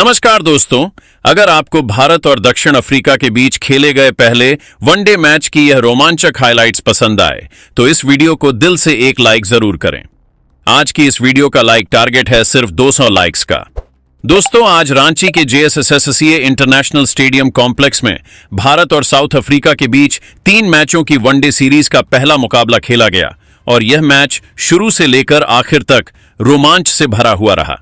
नमस्कार दोस्तों, अगर आपको भारत और दक्षिण अफ्रीका के बीच खेले गए पहले वनडे मैच की यह रोमांचक हाइलाइट्स पसंद आए तो इस वीडियो को दिल से एक लाइक जरूर करें। आज की इस वीडियो का लाइक टारगेट है सिर्फ 200 लाइक्स का। दोस्तों, आज रांची के JSSCA इंटरनेशनल स्टेडियम कॉम्प्लेक्स में भारत और साउथ अफ्रीका के बीच 3 मैचों की वनडे सीरीज का पहला मुकाबला खेला गया और यह मैच शुरू से लेकर आखिर तक रोमांच से भरा हुआ रहा।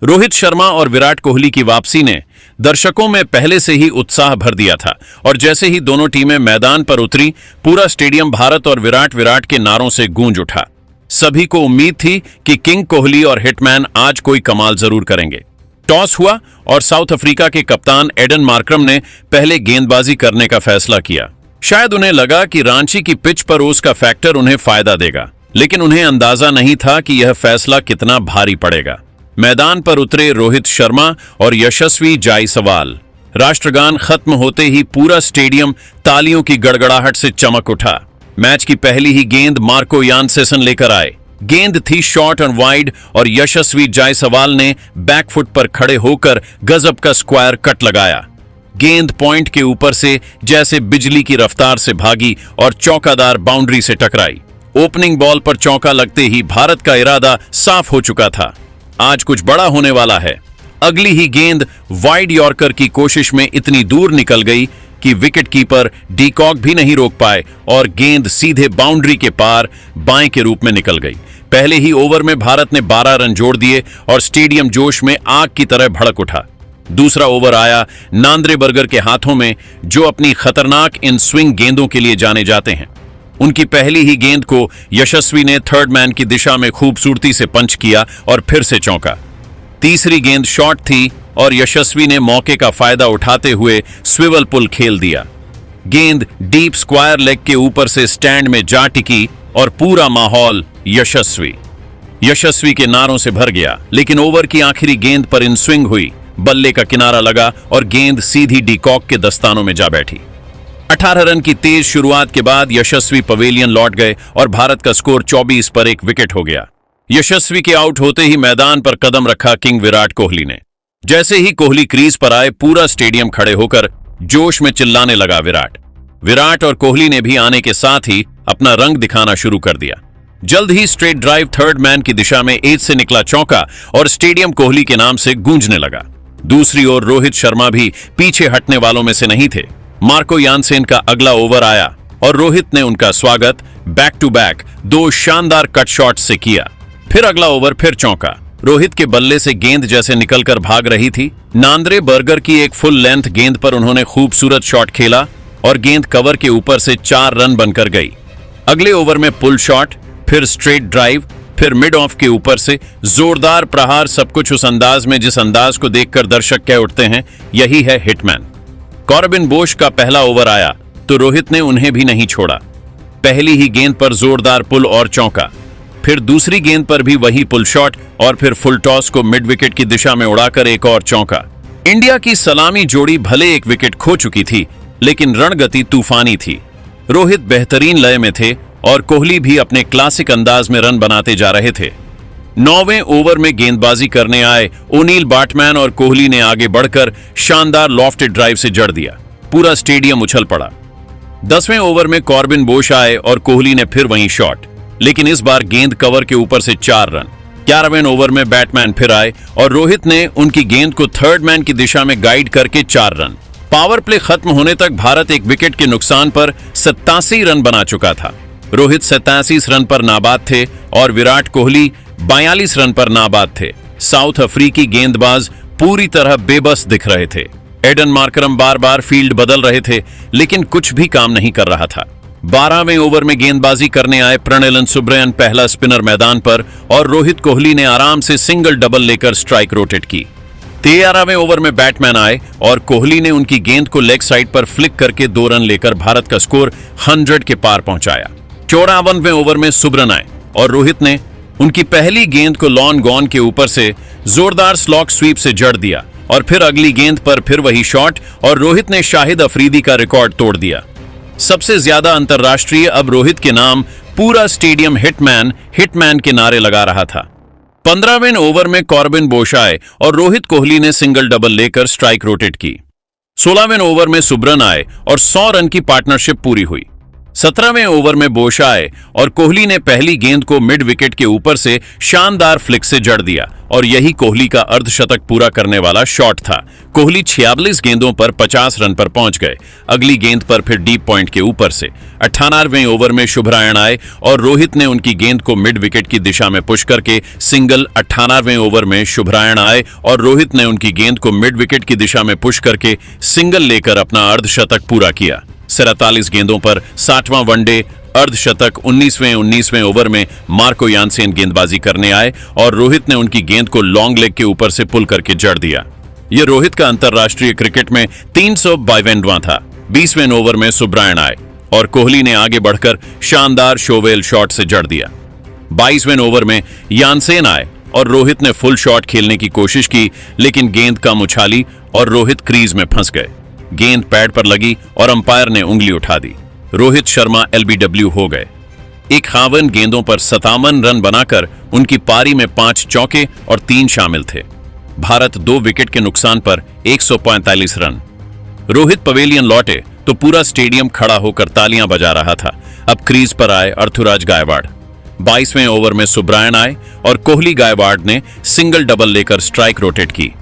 रोहित शर्मा और विराट कोहली की वापसी ने दर्शकों में पहले से ही उत्साह भर दिया था और जैसे ही दोनों टीमें मैदान पर उतरी, पूरा स्टेडियम भारत और विराट के नारों से गूंज उठा। सभी को उम्मीद थी कि किंग कोहली और हिटमैन आज कोई कमाल जरूर करेंगे। टॉस हुआ और साउथ अफ्रीका के कप्तान एडन मार्करम ने पहले गेंदबाजी करने का फैसला किया। शायद उन्हें लगा कि रांची की पिच पर उसका फैक्टर उन्हें फायदा देगा, लेकिन उन्हें अंदाजा नहीं था कि यह फैसला कितना भारी पड़ेगा। मैदान पर उतरे रोहित शर्मा और यशस्वी जायसवाल। राष्ट्रगान खत्म होते ही पूरा स्टेडियम तालियों की गड़गड़ाहट से चमक उठा। मैच की पहली ही गेंद मार्को यानसेसन लेकर आए। गेंद थी शॉर्ट एंड वाइड और यशस्वी जायसवाल ने बैकफुट पर खड़े होकर गजब का स्क्वायर कट लगाया। गेंद पॉइंट के ऊपर से जैसे बिजली की रफ्तार से भागी और चौकादार बाउंड्री से टकराई। ओपनिंग बॉल पर चौका लगते ही भारत का इरादा साफ हो चुका था, आज कुछ बड़ा होने वाला है। अगली ही गेंद वाइड यॉर्कर की कोशिश में इतनी दूर निकल गई कि विकेटकीपर डीकॉक भी नहीं रोक पाए और गेंद सीधे बाउंड्री के पार बाएं के रूप में निकल गई। पहले ही ओवर में भारत ने 12 रन जोड़ दिए और स्टेडियम जोश में आग की तरह भड़क उठा। दूसरा ओवर आया नांद्रेबर्गर के हाथों में, जो अपनी खतरनाक इन स्विंग गेंदों के लिए जाने जाते हैं। उनकी पहली ही गेंद को यशस्वी ने थर्ड मैन की दिशा में खूबसूरती से पंच किया और फिर से चौंका। तीसरी गेंद शॉर्ट थी और यशस्वी ने मौके का फायदा उठाते हुए स्विवल पुल खेल दिया। गेंद डीप स्क्वायर लेग के ऊपर से स्टैंड में जा टिकी और पूरा माहौल यशस्वी के नारों से भर गया। लेकिन ओवर की आखिरी गेंद पर इन स्विंग हुई, बल्ले का किनारा लगा और गेंद सीधी डीकॉक के दस्तानों में जा बैठी। 18 रन की तेज शुरुआत के बाद यशस्वी पवेलियन लौट गए और भारत का स्कोर 24 पर 1 विकेट हो गया। यशस्वी के आउट होते ही मैदान पर कदम रखा किंग विराट कोहली ने। जैसे ही कोहली क्रीज पर आए, पूरा स्टेडियम खड़े होकर जोश में चिल्लाने लगा विराट और कोहली ने भी आने के साथ ही अपना रंग दिखाना शुरू कर दिया। जल्द ही स्ट्रेट ड्राइव थर्ड मैन की दिशा में एज से निकला चौका और स्टेडियम कोहली के नाम से गूंजने लगा। दूसरी ओर रोहित शर्मा भी पीछे हटने वालों में से नहीं थे। मार्को यानसेन का अगला ओवर आया और रोहित ने उनका स्वागत बैक टू बैक 2 शानदार कट शॉट से किया। फिर अगला ओवर फिर चौका। रोहित के बल्ले से गेंद जैसे निकलकर भाग रही थी। नांद्रेबर्गर की एक फुल लेंथ गेंद पर उन्होंने खूबसूरत शॉट खेला और गेंद कवर के ऊपर से 4 रन बनकर गई। अगले ओवर में पुल शॉट, फिर स्ट्रेट ड्राइव, फिर मिड ऑफ के ऊपर से जोरदार प्रहार। सब कुछ उस अंदाज में जिस अंदाज को देखकर दर्शक कह उठते हैं, यही है हिटमैन। कॉर्बिन बोश का पहला ओवर आया तो रोहित ने उन्हें भी नहीं छोड़ा। पहली ही गेंद पर जोरदार पुल और चौका, फिर दूसरी गेंद पर भी वही पुल शॉट और फिर फुल टॉस को मिड विकेट की दिशा में उड़ाकर एक और चौका। इंडिया की सलामी जोड़ी भले 1 विकेट खो चुकी थी, लेकिन रणगति तूफानी थी। रोहित बेहतरीन लय में थे और कोहली भी अपने क्लासिक अंदाज में रन बनाते जा रहे थे। 9वें ओवर में गेंदबाजी करने आए ओनील बैट्समैन और कोहली ने आगे बढ़कर शानदार लॉफ्टेड ड्राइव से जड़ दिया। पूरा स्टेडियम उछल पड़ा। 10वें ओवर में कॉर्बिन बोश आए और कोहली ने फिर वहीं शॉट, लेकिन इस बार गेंद कवर के ऊपर से 4 रन। 11वें ओवर में बैट्समैन फिर आए और रोहित ने उनकी गेंद को थर्ड मैन की दिशा में गाइड करके 4 रन। पावर प्ले खत्म होने तक भारत 1 विकेट के नुकसान पर 87 रन बना चुका था। रोहित 87 रन पर नाबाद थे और विराट कोहली 42 रन पर नाबाद थे। साउथ अफ्रीकी गेंदबाज पूरी तरह बेबस दिख रहे थे। एडन मार्करम बार बार फील्ड बदल रहे थे, लेकिन कुछ भी काम नहीं कर रहा था। 12वें ओवर में गेंदबाजी करने आए प्रणेलन सुब्रयन पहला स्पिनर मैदान पर और रोहित कोहली ने आराम से सिंगल डबल लेकर स्ट्राइक रोटेट की। 13वें ओवर में बैट्समैन आए और कोहली ने उनकी गेंद को लेग साइड पर फ्लिक करके 2 रन लेकर भारत का स्कोर 100 के पार पहुंचाया। 54वें ओवर में सुब्रन आए और रोहित ने उनकी पहली गेंद को लॉन गॉन के ऊपर से जोरदार स्लॉक स्वीप से जड़ दिया और फिर अगली गेंद पर फिर वही शॉट और रोहित ने शाहिद अफरीदी का रिकॉर्ड तोड़ दिया। सबसे ज्यादा अंतर्राष्ट्रीय अब रोहित के नाम पूरा स्टेडियम हिटमैन के नारे लगा रहा था। 15वें ओवर में कॉर्बिन बोश आए और रोहित कोहली ने सिंगल डबल लेकर स्ट्राइक रोटेट की। 16वें ओवर में सुब्रन आए और 100 रन की पार्टनरशिप पूरी हुई। 17वें ओवर में बोश आए और कोहली ने पहली गेंद को मिड विकेट के ऊपर से शानदार फ्लिक से जड़ दिया और यही कोहली का अर्धशतक पूरा करने वाला शॉट था। कोहली 46 गेंदों पर 50 रन पर पहुंच गए। अगली गेंद पर फिर डीप पॉइंट के ऊपर से 98वें ओवर में शुभरायण आए और रोहित ने उनकी गेंद को मिड विकेट की दिशा में पुश करके सिंगल। 98वें ओवर में शुभरायण आए और रोहित ने उनकी गेंद को मिड विकेट की दिशा में पुश करके सिंगल लेकर अपना अर्धशतक पूरा किया। 47 गेंदों पर 60वां वनडे अर्धशतक। 19वें ओवर में मार्को यानसेन गेंदबाजी करने आए और रोहित ने उनकी गेंद को लॉन्ग लेग के ऊपर से पुल करके जड़ दिया। यह रोहित का अंतर्राष्ट्रीय क्रिकेट में 352वां था। 20वें ओवर में सुब्रायण आए और कोहली ने आगे बढ़कर शानदार शोवेल शॉट से जड़ दिया। 22वें ओवर में यानसेन आए और रोहित ने फुल शॉट खेलने की कोशिश की, लेकिन गेंद कम उछाली और रोहित क्रीज में फंस गए। गेंद पैड पर लगी और अंपायर ने उंगली उठा दी। रोहित शर्मा LBW हो गए। 51 गेंदों पर 57 रन बनाकर उनकी पारी में 5 चौके और 3 शामिल थे। भारत 2 विकेट के नुकसान पर 145 रन। रोहित पवेलियन लौटे तो पूरा स्टेडियम खड़ा होकर तालियां बजा रहा था। अब क्रीज पर आए अर्थुराज गायकवाड़। 22वें ओवर में सुब्रायण आए और कोहली गायकवाड़ ने सिंगल डबल लेकर स्ट्राइक रोटेट की।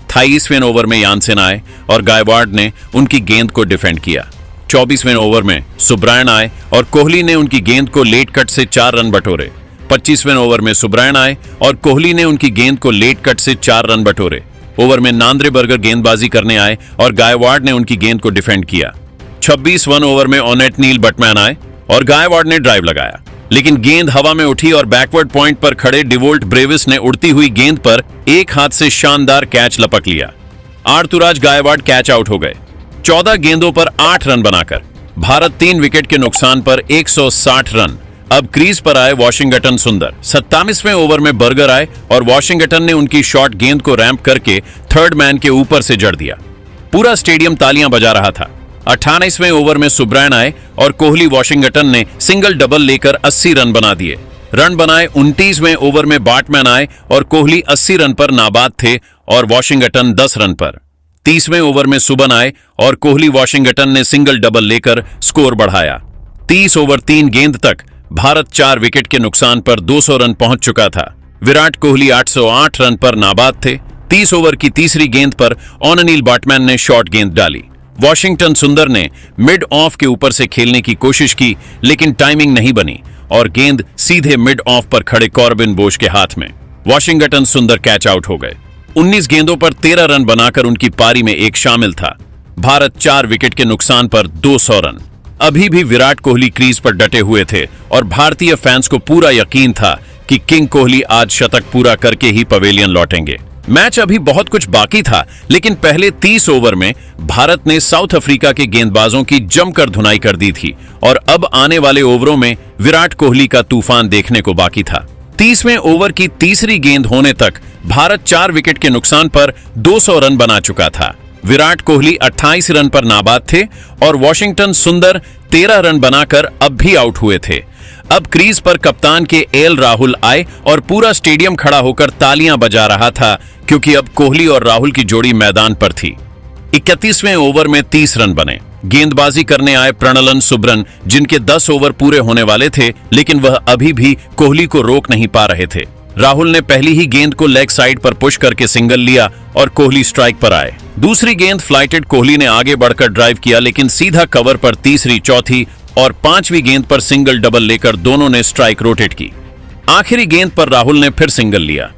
28वें ओवर में यानसेन आए और गायकवाड़ ने उनकी गेंद को डिफेंड किया। 24वें ओवर में सुब्रायण आए और कोहली ने उनकी गेंद को लेट कट से 4 रन बटोरे। 25वें ओवर में सुब्रायण आए और कोहली ने उनकी गेंद को लेट कट से 4 रन बटोरे। ओवर में नांद्रे बर्गर गेंदबाजी करने आए और गायकवाड़ ने उनकी गेंद को डिफेंड किया। 26वें ओवर में ओनेट नील बटमैन आए और गायकवाड़ ने ड्राइव लगाया, लेकिन गेंद हवा में उठी और बैकवर्ड पॉइंट पर खड़े डिवोल्ट ब्रेविस ने उड़ती हुई गेंद पर एक हाथ से शानदार कैच लपक लिया। अर्थुराज गायकवाड़ कैच आउट हो गए। 14 गेंदों पर 8 रन बनाकर भारत 3 विकेट के नुकसान पर 160 रन। अब क्रीज पर आए वॉशिंगटन सुंदर। 27वें ओवर में बर्गर आए और वॉशिंगटन ने उनकी शॉर्ट गेंद को रैंप करके थर्ड मैन के ऊपर से जड़ दिया। पूरा स्टेडियम तालियां बजा रहा था। 28वें ओवर में सुब्रायण आए और कोहली वॉशिंगटन ने सिंगल डबल लेकर 80 रन बना दिए। रन बनाए 29वें ओवर में बाटमैन आए और कोहली 80 रन पर नाबाद थे और वॉशिंगटन 10 रन पर। 30वें ओवर में सुबन आए और कोहली वॉशिंगटन ने सिंगल डबल लेकर स्कोर बढ़ाया। 30 ओवर 3 गेंद तक भारत 4 विकेट के नुकसान पर 200 रन पहुंच चुका था। विराट कोहली 808 रन पर नाबाद थे। 30 ओवर की तीसरी गेंद पर ओनेल बाटमैन ने शॉर्ट गेंद डाली। वॉशिंगटन सुंदर ने मिड ऑफ के ऊपर से खेलने की कोशिश की, लेकिन टाइमिंग नहीं बनी और गेंद सीधे मिड ऑफ पर खड़े कॉर्बिन बोश के हाथ में। वॉशिंगटन सुंदर कैच आउट हो गए। 19 गेंदों पर 13 रन बनाकर उनकी पारी में एक शामिल था। भारत 4 विकेट के नुकसान पर 200 रन। अभी भी विराट कोहली क्रीज पर डटे हुए थे और भारतीय फैंस को पूरा यकीन था कि किंग कोहली आज शतक पूरा करके ही पवेलियन लौटेंगे। मैच अभी बहुत कुछ बाकी था, लेकिन पहले 30 ओवर में भारत ने साउथ अफ्रीका के गेंदबाजों की जमकर धुनाई कर दी थी और अब आने वाले ओवरों में विराट कोहली का तूफान देखने को बाकी था। 30वें ओवर की तीसरी गेंद होने तक भारत 4 विकेट के नुकसान पर 200 रन बना चुका था। विराट कोहली 28 रन पर नाबाद थे और वॉशिंगटन सुंदर 13 रन बनाकर अब भी आउट हुए थे। अब क्रीज पर कप्तान के एल राहुल आए और पूरा स्टेडियम खड़ा होकर तालियां बजा रहा था, क्योंकि अब कोहली और राहुल की जोड़ी मैदान पर थी। 31वें ओवर में 30 रन बने। गेंदबाजी करने आए प्रणलन सुब्रन, जिनके 10 ओवर पूरे होने वाले थे, लेकिन वह अभी भी कोहली को रोक नहीं पा रहे थे। राहुल ने पहली ही गेंद को लेग साइड पर पुश करके सिंगल लिया और कोहली स्ट्राइक पर आए। दूसरी गेंद फ्लाइटेड कोहली ने आगे बढ़कर ड्राइव किया, लेकिन सीधा कवर पर तीसरी, चौथी और 5वीं गेंद पर सिंगल डबल लेकर दोनों ने स्ट्राइक रोटेट की। आखिरी गेंद पर राहुल ने फिर सिंगल लिया।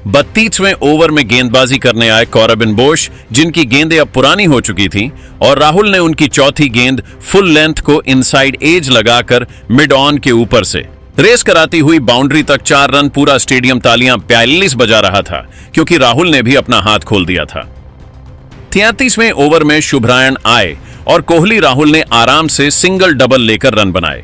32वें ओवर में गेंदबाजी करने आए कॉर्बिन बोश, जिनकी गेंदें अब पुरानी हो चुकी थीं, और राहुल ने उनकी चौथी गेंद फुल लेंथ को इनसाइड एज लगाकर मिड ऑन के ऊपर से रेस कराती हुई बाउंड्री तक 4 रन। पूरा स्टेडियम तालियां 42 बजा रहा था, क्योंकि राहुल ने भी अपना हाथ खोल दिया था। 33वें ओवर में शुभरायण आए और कोहली राहुल ने आराम से सिंगल डबल लेकर रन बनाए।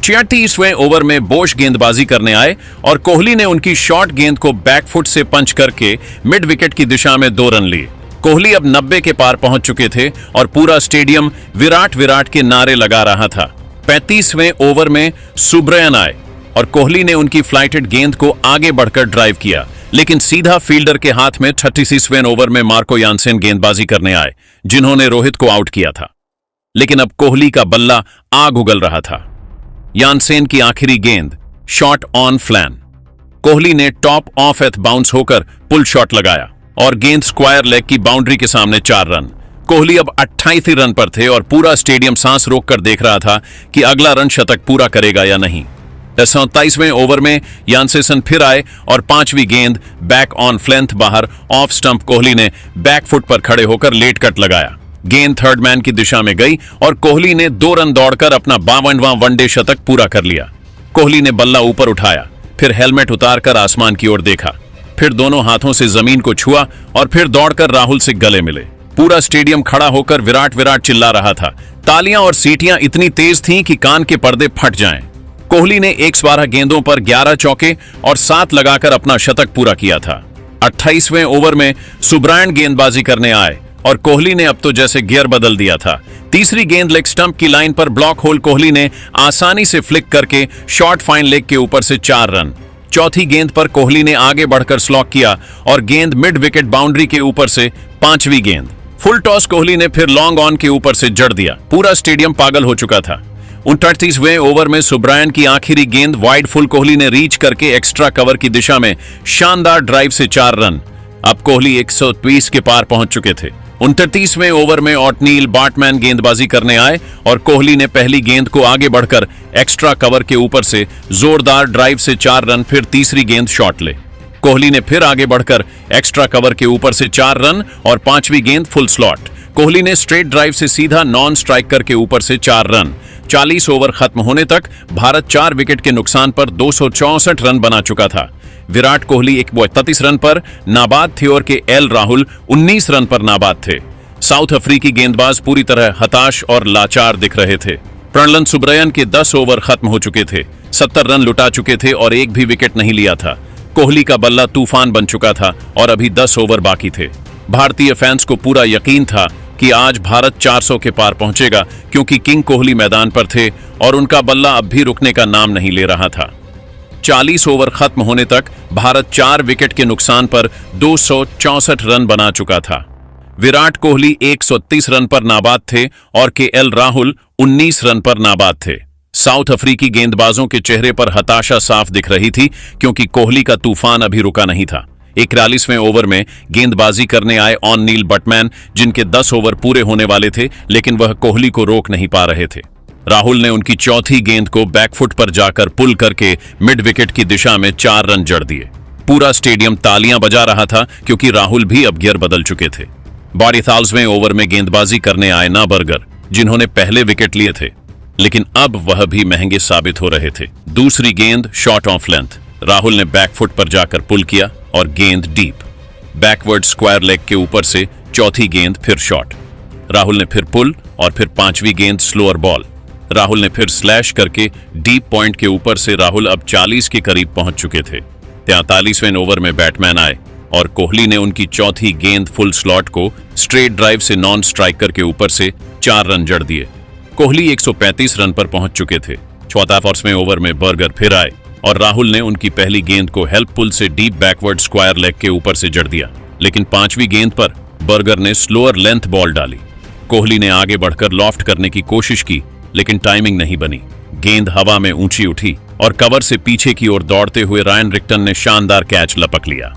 36वें ओवर में बोश गेंदबाजी करने आए और कोहली ने उनकी शॉर्ट गेंद को बैकफुट से पंच करके मिड विकेट की दिशा में 2 रन लिए। कोहली अब 90 के पार पहुंच चुके थे और पूरा स्टेडियम विराट विराट के नारे लगा रहा था। 35वें ओवर में सुब्रायण आए और कोहली ने उनकी फ्लाइटेड गेंद को आगे बढ़कर ड्राइव किया, लेकिन सीधा फील्डर के हाथ में 36वें ओवर में मार्को यानसेन गेंदबाजी करने आए, जिन्होंने रोहित को आउट किया था। लेकिन अब कोहली का बल्ला आग उगल रहा था। यानसेन की आखिरी गेंद शॉट ऑन फ्लैन। कोहली ने टॉप ऑफ एथ बाउंस होकर पुल शॉट लगाया और गेंद स्क्वायर लेग की बाउंड्री के सामने 4 रन। कोहली अब 28 रन पर थे और पूरा स्टेडियम सांस रोककर देख रहा था कि अगला रन शतक पूरा करेगा या नहीं। 27वें ओवर में यानसेन फिर आए और 5वीं गेंद बैक ऑन फ्लेंथ बाहर ऑफ स्टंप कोहली ने बैक फुट पर खड़े होकर लेट कट लगाया। गेंद थर्ड मैन की दिशा में गई और कोहली ने 2 रन दौड़कर अपना 52वां वनडे शतक पूरा कर लिया। कोहली ने बल्ला ऊपर उठाया, फिर हेलमेट उतारकर आसमान की ओर देखा, फिर दोनों हाथों से जमीन को छुआ और फिर दौड़कर राहुल से गले मिले। पूरा स्टेडियम खड़ा होकर विराट विराट चिल्ला रहा था। तालियां और सीटियां इतनी तेज थीं कि कान के पर्दे फट जाएं। कोहली ने 112 गेंदों पर 11 चौके और 7 लगाकर अपना शतक पूरा किया था। 28वें ओवर में सुब्रायन गेंदबाजी करने आए और कोहली ने अब तो जैसे गियर बदल दिया था। तीसरी गेंद लेग स्टंप की लाइन पर ब्लॉक होल कोहली ने आसानी से फ्लिक करके शॉर्ट फाइन लेग के ऊपर से 4 रन। चौथी गेंद पर कोहली ने आगे बढ़कर स्लॉक किया और गेंद मिड विकेट बाउंड्री के ऊपर से 5वीं गेंद। फुल टॉस कोहली ने फिर लॉन्ग ऑन के ऊपर से जड़ दिया। पूरा स्टेडियम पागल हो चुका था। 29वें ओवर में सुब्रायन की आखिरी गेंद वाइड फुल कोहली ने रीच करके एक्स्ट्रा कवर की दिशा में शानदार ड्राइव से 4 रन। अब कोहली 120 के पार पहुंच चुके थे। 29वें ओवर में ऑटनील बाटमैन गेंदबाजी करने आए और कोहली ने पहली गेंद को आगे बढ़कर एक्स्ट्रा कवर के ऊपर से जोरदार ड्राइव से 4 रन, फिर तीसरी गेंद शॉट ले। कोहली ने फिर आगे बढ़कर एक्स्ट्रा कवर के ऊपर से 4 रन और 5वीं गेंद फुल स्लॉट। कोहली ने स्ट्रेट ड्राइव से सीधा नॉन स्ट्राइकर के ऊपर से 4 रन। 40 ओवर खत्म होने तक भारत 4 विकेट के नुकसान पर 264 रन बना चुका था। विराट कोहली 31 रन पर नाबाद थे और के एल राहुल 19 रन पर नाबाद थे। साउथ अफ्रीकी गेंदबाज पूरी तरह हताश और लाचार दिख रहे थे। प्रणलन सुब्रायन के 10 ओवर खत्म हो चुके थे, 70 रन लुटा चुके थे और एक भी विकेट नहीं लिया था। कोहली का बल्ला तूफान बन चुका था और अभी 10 ओवर बाकी थे। भारतीय फैंस को पूरा यकीन था कि आज भारत 400 के पार पहुंचेगा, क्योंकि किंग कोहली मैदान पर थे और उनका बल्ला अब भी रुकने का नाम नहीं ले रहा था। 40 ओवर खत्म होने तक भारत 4 विकेट के नुकसान पर 264 रन बना चुका था। विराट कोहली 130 रन पर नाबाद थे और के एल राहुल 19 रन पर नाबाद थे। साउथ अफ्रीकी गेंदबाजों के चेहरे पर हताशा साफ दिख रही थी, क्योंकि कोहली का तूफान अभी रुका नहीं था। 41वें ओवर में गेंदबाजी करने आए ऑननील बटमैन, जिनके 10 ओवर पूरे होने वाले थे, लेकिन वह कोहली को रोक नहीं पा रहे थे। राहुल ने उनकी चौथी गेंद को बैकफुट पर जाकर पुल करके मिड विकेट की दिशा में 4 रन जड़ दिए। पूरा स्टेडियम तालियां बजा रहा था, क्योंकि राहुल भी अब गियर बदल चुके थे। 42वें ओवर में गेंदबाजी करने आए ना बर्गर, जिन्होंने पहले विकेट लिए थे, लेकिन अब वह भी महंगे साबित हो रहे थे। दूसरी गेंद शॉट ऑफ लेंथ। राहुल ने बैकफुट पर जाकर पुल किया और गेंद डीप बैकवर्ड स्क्वायर लेग के ऊपर से चौथी गेंद फिर शॉट। राहुल ने फिर पुल और फिर 5वीं गेंद स्लोअर बॉल। राहुल ने फिर स्लैश करके डीप पॉइंट के ऊपर से राहुल अब 40 के करीब पहुंच चुके थे। 43वें ओवर में बैटमैन आए और कोहली ने उनकी चौथी गेंद फुल स्लॉट को स्ट्रेट ड्राइव से नॉन स्ट्राइकर के ऊपर से 4 रन जड़ दिए। कोहली 135 रन पर पहुंच चुके थे। 44वें ओवर में बर्गर फिर आए और राहुल ने उनकी पहली गेंद को हेल्प पुल से डीप बैकवर्ड स्क्वायर लेग के ऊपर से जड़ दिया, लेकिन 5वीं गेंद पर बर्गर ने स्लोअर लेंथ बॉल डाली। कोहली ने आगे बढ़कर लॉफ्ट करने की कोशिश की, लेकिन टाइमिंग नहीं बनी। गेंद हवा में ऊंची उठी और कवर से पीछे की ओर दौड़ते हुए रायन रिक्टन ने शानदार कैच लपक लिया।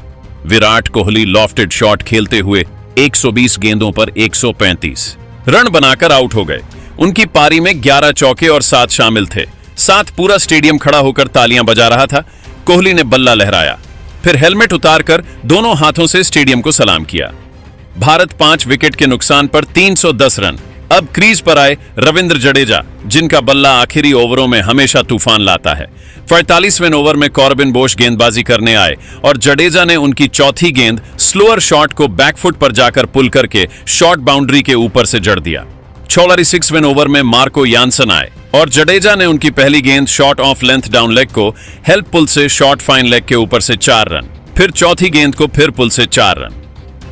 विराट कोहली लॉफ्टेड शॉट खेलते हुए 120 गेंदों पर 135 रन बनाकर आउट हो गए। उनकी पारी में 11 चौके और 7 शामिल थे। साथ पूरा स्टेडियम खड़ा होकर तालियां बजा रहा था। कोहली ने बल्ला लहराया, फिर हेलमेट उतारकर दोनों हाथों से स्टेडियम को सलाम किया। भारत 5 विकेट के नुकसान पर 310 रन। अब क्रीज पर आए रविंद्र जडेजा, जिनका बल्ला आखिरी ओवरों में हमेशा तूफान लाता है। 45वें ओवर में कॉर्बिन बोश गेंदबाजी करने आए और जडेजा ने उनकी चौथी गेंद स्लोअर शॉट को बैकफुट पर जाकर पुल करके शॉर्ट बाउंड्री के ऊपर से जड़ दिया। 46वें ओवर में मार्को यानसन आए और जडेजा ने उनकी पहली गेंद shot of length down leg को हेल्प पुल से शॉर्ट फाइन लेग के ऊपर से 4 रन, फिर चौथी गेंद को फिर पुल से 4 रन।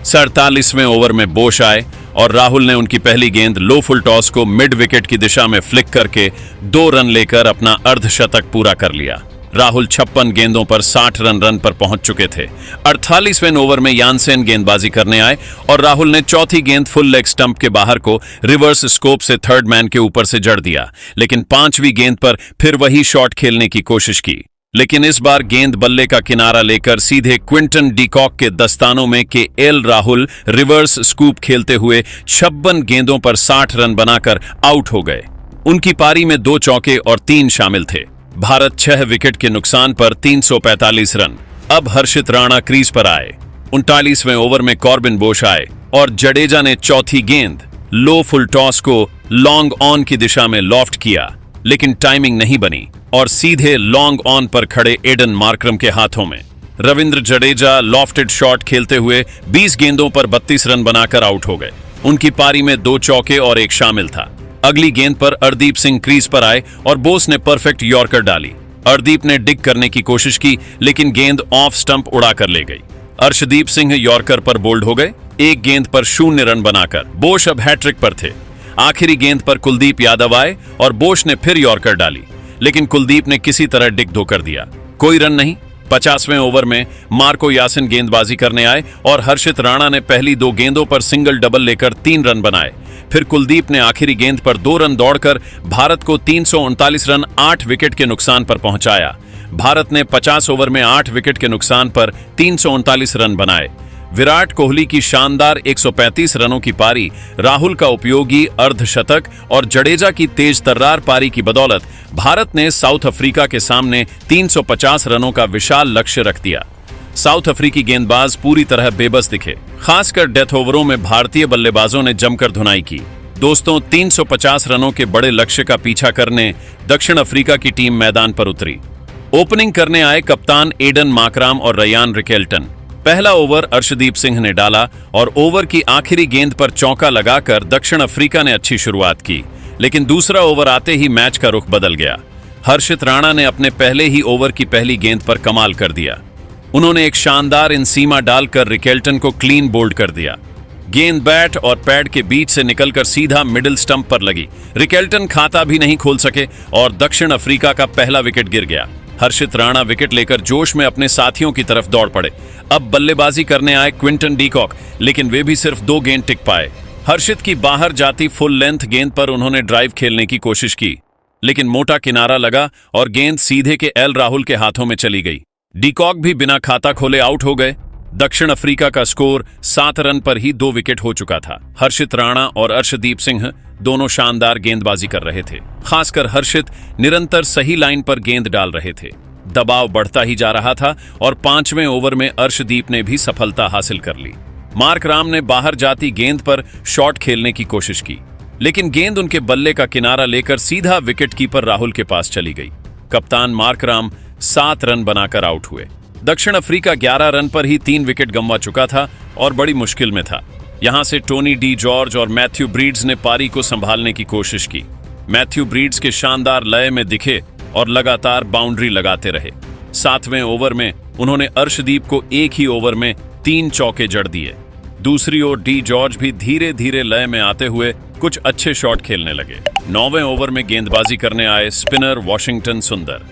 47वें ओवर में बोश आए और राहुल ने उनकी पहली गेंद लो फुल टॉस को मिड विकेट की दिशा में फ्लिक करके 2 रन लेकर अपना अर्धशतक पूरा कर लिया। राहुल 56 गेंदों पर 60 रन पर पहुंच चुके थे। 48वें ओवर में यानसेन गेंदबाजी करने आए और राहुल ने चौथी गेंद फुल लेग स्टंप के बाहर को रिवर्स स्कोप से थर्ड मैन के ऊपर से जड़ दिया, लेकिन 5वीं गेंद पर फिर वही शॉट खेलने की कोशिश की, लेकिन इस बार गेंद बल्ले का किनारा लेकर सीधे क्विंटन डीकॉक के दस्तानों में के एल राहुल रिवर्स स्कूप खेलते हुए 56 गेंदों पर 60 रन बनाकर आउट हो गए। उनकी पारी में 2 चौके और 3 शामिल थे। भारत 6 विकेट के नुकसान पर 345 रन। अब हर्षित राणा क्रीज पर आए। 39वें ओवर में कॉर्बिन बोश आए और जडेजा ने चौथी गेंद लो फुल टॉस को लॉन्ग ऑन की दिशा में लॉफ्ट किया, लेकिन टाइमिंग नहीं बनी और सीधे लॉन्ग ऑन पर खड़े एडन मार्करम के हाथों में। रविंद्र जडेजा लॉफ्टेड शॉट खेलते हुए 20 गेंदों पर 32 रन बनाकर आउट हो गए। उनकी पारी में 2 चौके और 1 शामिल था। अगली गेंद पर अर्शदीप सिंह क्रीज पर आए और बोस ने परफेक्ट यॉर्कर डाली। अर्शदीप ने डिग करने की कोशिश की, लेकिन गेंद ऑफ स्टंप उड़ाकर ले गई। अर्शदीप सिंह यॉर्कर पर बोल्ड हो गए, 1 गेंद पर 0 रन बनाकर। बोश अब हैट्रिक पर थे। आखिरी गेंद पर कुलदीप यादव आए और बोश ने फिर यॉर्कर डाली, लेकिन कुलदीप ने किसी तरह डिग धोकर दिया, कोई रन नहीं। 50वें ओवर में मार्को यासिन गेंदबाजी करने आए और हर्षित राणा ने पहली 2 गेंदों पर सिंगल डबल लेकर 3 रन बनाए। फिर कुलदीप ने आखिरी गेंद पर 2 रन दौड़कर भारत को 339 रन 8 विकेट के नुकसान पर पहुंचाया। भारत ने 50 ओवर में 8 विकेट के नुकसान पर 339 रन बनाए। विराट कोहली की शानदार 135 रनों की पारी, राहुल का उपयोगी अर्धशतक और जडेजा की तेज तर्रार पारी की बदौलत भारत ने साउथ अफ्रीका के सामने 350 रनों का विशाल लक्ष्य रख दिया। साउथ अफ्रीकी गेंदबाज पूरी तरह बेबस दिखे। खासकर डेथ ओवरों में भारतीय बल्लेबाजों ने जमकर धुनाई की। दोस्तों, 350 रनों के बड़े लक्ष्य का पीछा करने दक्षिण अफ्रीका की टीम मैदान पर उतरी। ओपनिंग करने आए कप्तान एडन मार्करम और रयान रिकेल्टन। पहला ओवर अर्शदीप सिंह ने डाला और ओवर की आखिरी गेंद पर चौका लगाकर दक्षिण अफ्रीका ने अच्छी शुरुआत की, लेकिन दूसरा ओवर आते ही मैच का रुख बदल गया। हर्षित राणा ने अपने पहले ही ओवर की पहली गेंद पर कमाल कर दिया। उन्होंने एक शानदार इनसीमा डालकर रिकेल्टन को क्लीन बोल्ड कर दिया। गेंद बैट और पैड के बीच से निकलकर सीधा मिडिल स्टंप पर लगी। रिकेल्टन खाता भी नहीं खोल सके और दक्षिण अफ्रीका का पहला विकेट गिर गया। हर्षित राणा विकेट लेकर जोश में अपने साथियों की तरफ दौड़ पड़े। अब बल्लेबाजी करने आए क्विंटन डीकॉक, लेकिन वे भी सिर्फ 2 गेंद टिक पाए। हर्षित की बाहर जाती फुल लेंथ गेंद पर उन्होंने ड्राइव खेलने की कोशिश की, लेकिन मोटा किनारा लगा और गेंद सीधे के एल राहुल के हाथों में चली गई। डीकॉक भी बिना खाता खोले आउट हो गए। दक्षिण अफ्रीका का स्कोर 7 रन पर ही 2 विकेट हो चुका था। हर्षित राणा और अर्शदीप सिंह दोनों शानदार गेंदबाजी कर रहे थे। खासकर हर्षित निरंतर सही लाइन पर गेंद डाल रहे थे। दबाव बढ़ता ही जा रहा था और 5वें ओवर में अर्शदीप ने भी सफलता हासिल कर ली। मार्करम ने बाहर जाती गेंद पर शॉट खेलने की कोशिश की, लेकिन गेंद उनके बल्ले का किनारा लेकर सीधा विकेट कीपर राहुल के पास चली गई। कप्तान मार्करम 7 रन बनाकर आउट हुए। दक्षिण अफ्रीका 11 रन पर ही 3 विकेट गंवा चुका था और बड़ी मुश्किल में था। यहां से टोनी डी जॉर्ज और मैथ्यू ब्रीड्स ने पारी को संभालने की कोशिश की। मैथ्यू ब्रीड्स के शानदार लय में दिखे और लगातार बाउंड्री लगाते रहे। 7वें ओवर में उन्होंने अर्शदीप को एक ही ओवर में 3 चौके जड़ दिए। दूसरी ओर डी जॉर्ज भी धीरे धीरे लय में आते हुए कुछ अच्छे शॉट खेलने लगे। 9वें ओवर में गेंदबाजी करने आए स्पिनर वाशिंगटन सुंदर।